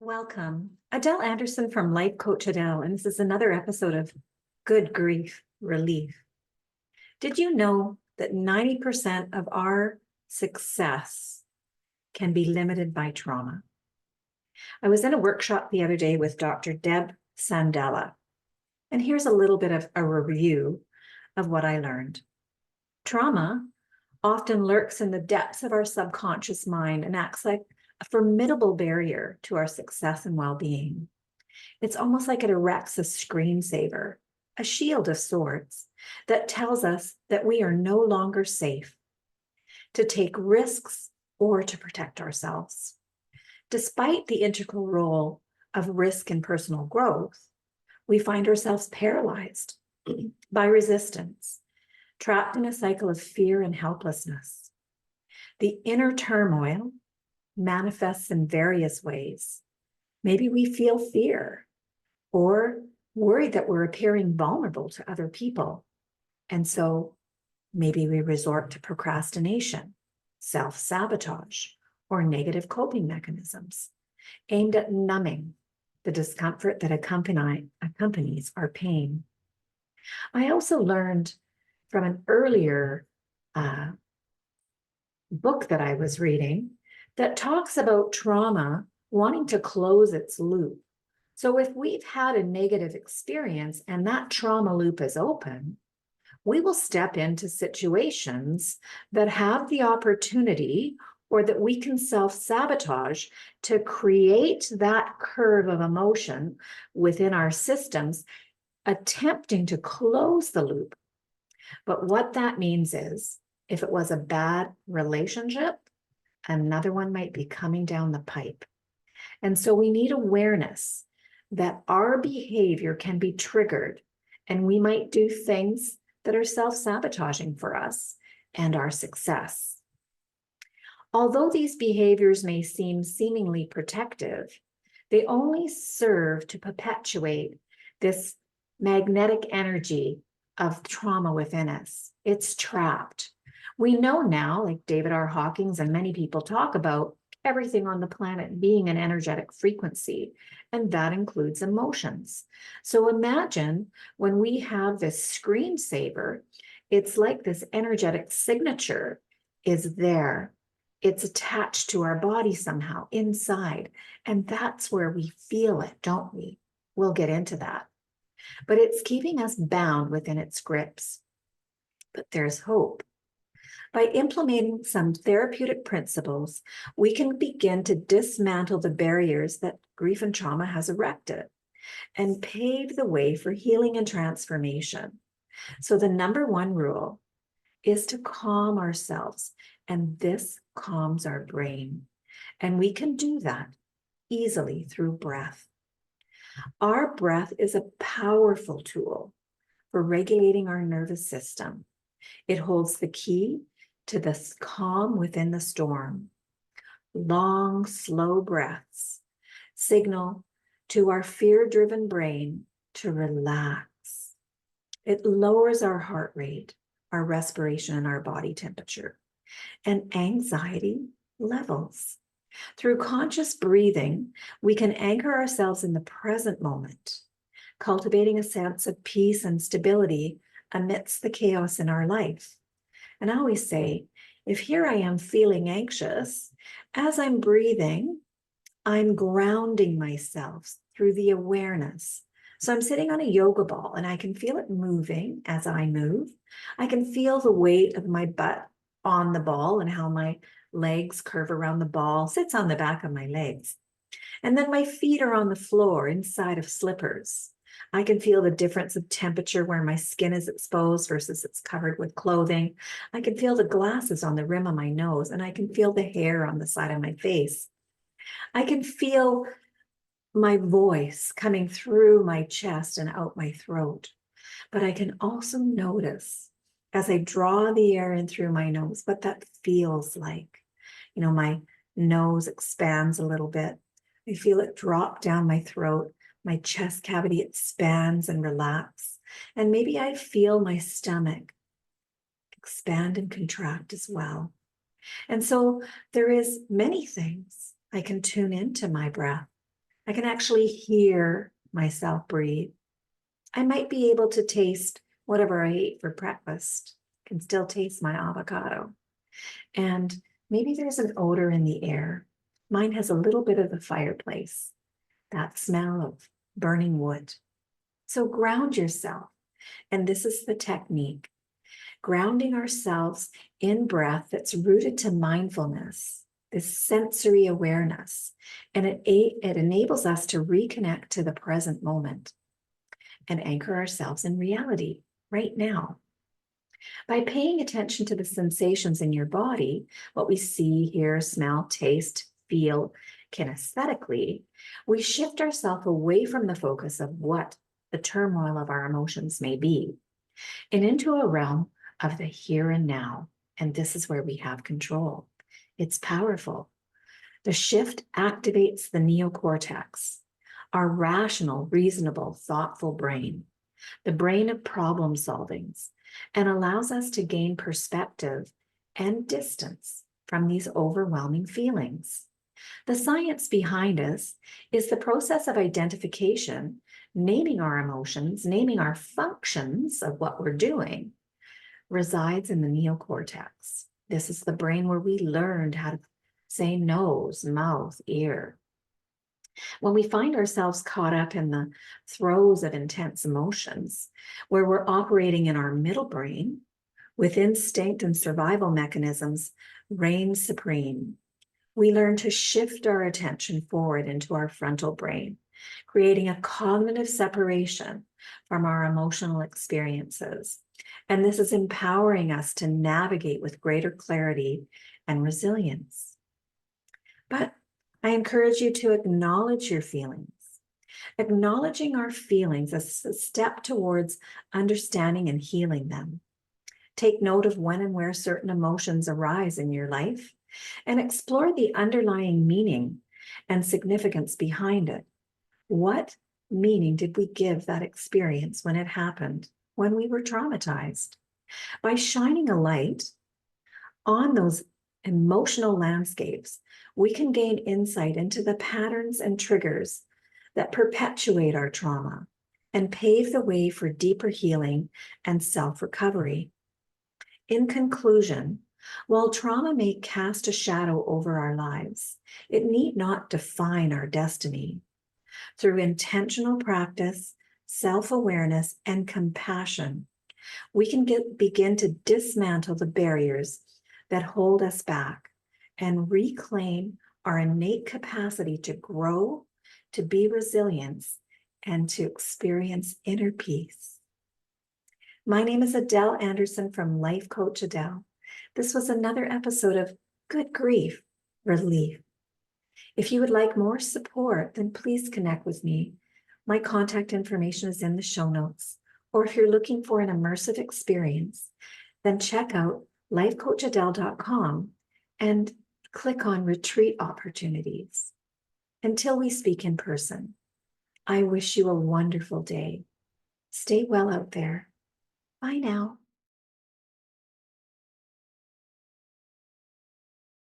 Welcome. Adele Anderson from Life Coach Adele, and this is another episode of Good Grief Relief. Did you know that 90% of our success can be limited by trauma? I was in a workshop the other day with Dr. Deb Sandella, and here's a little bit of a review of what I learned. Trauma often lurks in the depths of our subconscious mind and acts like a formidable barrier to our success and well-being. It's almost like it erects a screensaver, a shield of sorts, that tells us that we are no longer safe to take risks or to protect ourselves. Despite the integral role of risk in personal growth, we find ourselves paralyzed by resistance, trapped in a cycle of fear and helplessness. The inner turmoil manifests in various ways. Maybe we feel fear or worried that we're appearing vulnerable to other people. And so maybe we resort to procrastination, self-sabotage, or negative coping mechanisms aimed at numbing the discomfort that accompanies our pain. I also learned from an earlier book that I was reading that talks about trauma wanting to close its loop. So if we've had a negative experience and that trauma loop is open, we will step into situations that have the opportunity or that we can self-sabotage to create that curve of emotion within our systems, attempting to close the loop. But what that means is, if it was a bad relationship, another one might be coming down the pipe. And so we need awareness that our behavior can be triggered, and we might do things that are self-sabotaging for us and our success. Although these behaviors may seem seemingly protective, they only serve to perpetuate this magnetic energy of trauma within us. It's trapped. We know now, like David R. Hawkins and many people talk about, everything on the planet being an energetic frequency, and that includes emotions. So imagine when we have this screensaver, it's like this energetic signature is there. It's attached to our body somehow inside, and that's where we feel it, don't we? We'll get into that. But it's keeping us bound within its grips. But there's hope. By implementing some therapeutic principles, we can begin to dismantle the barriers that grief and trauma has erected and pave the way for healing and transformation. So the number one rule is to calm ourselves, and this calms our brain. And we can do that easily through breath. Our breath is a powerful tool for regulating our nervous system. It holds the key to this calm within the storm. Long, slow breaths signal to our fear-driven brain to relax. It lowers our heart rate, our respiration, and our body temperature, and anxiety levels. Through conscious breathing, we can anchor ourselves in the present moment, cultivating a sense of peace and stability amidst the chaos in our life. And I always say, if here I am feeling anxious, as I'm breathing, I'm grounding myself through the awareness. So I'm sitting on a yoga ball and I can feel it moving as I move. I can feel the weight of my butt on the ball and how my legs curve around the ball, sits on the back of my legs. And then my feet are on the floor inside of slippers. I can feel the difference of temperature where my skin is exposed versus it's covered with clothing. I can feel the glasses on the rim of my nose, and I can feel the hair on the side of my face. I can feel my voice coming through my chest and out my throat. But I can also notice as I draw the air in through my nose what that feels like. You know, my nose expands a little bit. I feel it drop down my throat. My chest cavity expands and relax. And maybe I feel my stomach expand and contract as well. And so there is many things. I can tune into my breath. I can actually hear myself breathe. I might be able to taste whatever I ate for breakfast. I can still taste my avocado. And maybe there's an odor in the air. Mine has a little bit of the fireplace, that smell of burning wood. So ground yourself. And this is the technique, grounding ourselves in breath that's rooted to mindfulness, this sensory awareness. And it enables us to reconnect to the present moment and anchor ourselves in reality right now. By paying attention to the sensations in your body, what we see, hear, smell, taste, feel kinesthetically, we shift ourselves away from the focus of what the turmoil of our emotions may be and into a realm of the here and now. And this is where we have control. It's powerful. The shift activates the neocortex, our rational, reasonable, thoughtful brain, the brain of problem solvings, and allows us to gain perspective and distance from these overwhelming feelings. The science behind us is the process of identification, naming our emotions, naming our functions of what we're doing, resides in the neocortex. This is the brain where we learned how to say nose, mouth, ear. When we find ourselves caught up in the throes of intense emotions, where we're operating in our middle brain, with instinct and survival mechanisms reign supreme, we learn to shift our attention forward into our frontal brain, creating a cognitive separation from our emotional experiences. And this is empowering us to navigate with greater clarity and resilience. But I encourage you to acknowledge your feelings. Acknowledging our feelings is a step towards understanding and healing them. Take note of when and where certain emotions arise in your life and explore the underlying meaning and significance behind it. What meaning did we give that experience when it happened, when we were traumatized? By shining a light on those emotional landscapes, we can gain insight into the patterns and triggers that perpetuate our trauma and pave the way for deeper healing and self-recovery. In conclusion, while trauma may cast a shadow over our lives, it need not define our destiny. Through intentional practice, self-awareness, and compassion, we can begin to dismantle the barriers that hold us back and reclaim our innate capacity to grow, to be resilient, and to experience inner peace. My name is Adele Anderson from Life Coach Adele. This was another episode of Good Grief Relief. If you would like more support, then please connect with me. My contact information is in the show notes. Or if you're looking for an immersive experience, then check out lifecoachadele.com and click on retreat opportunities. Until we speak in person, I wish you a wonderful day. Stay well out there. Bye now.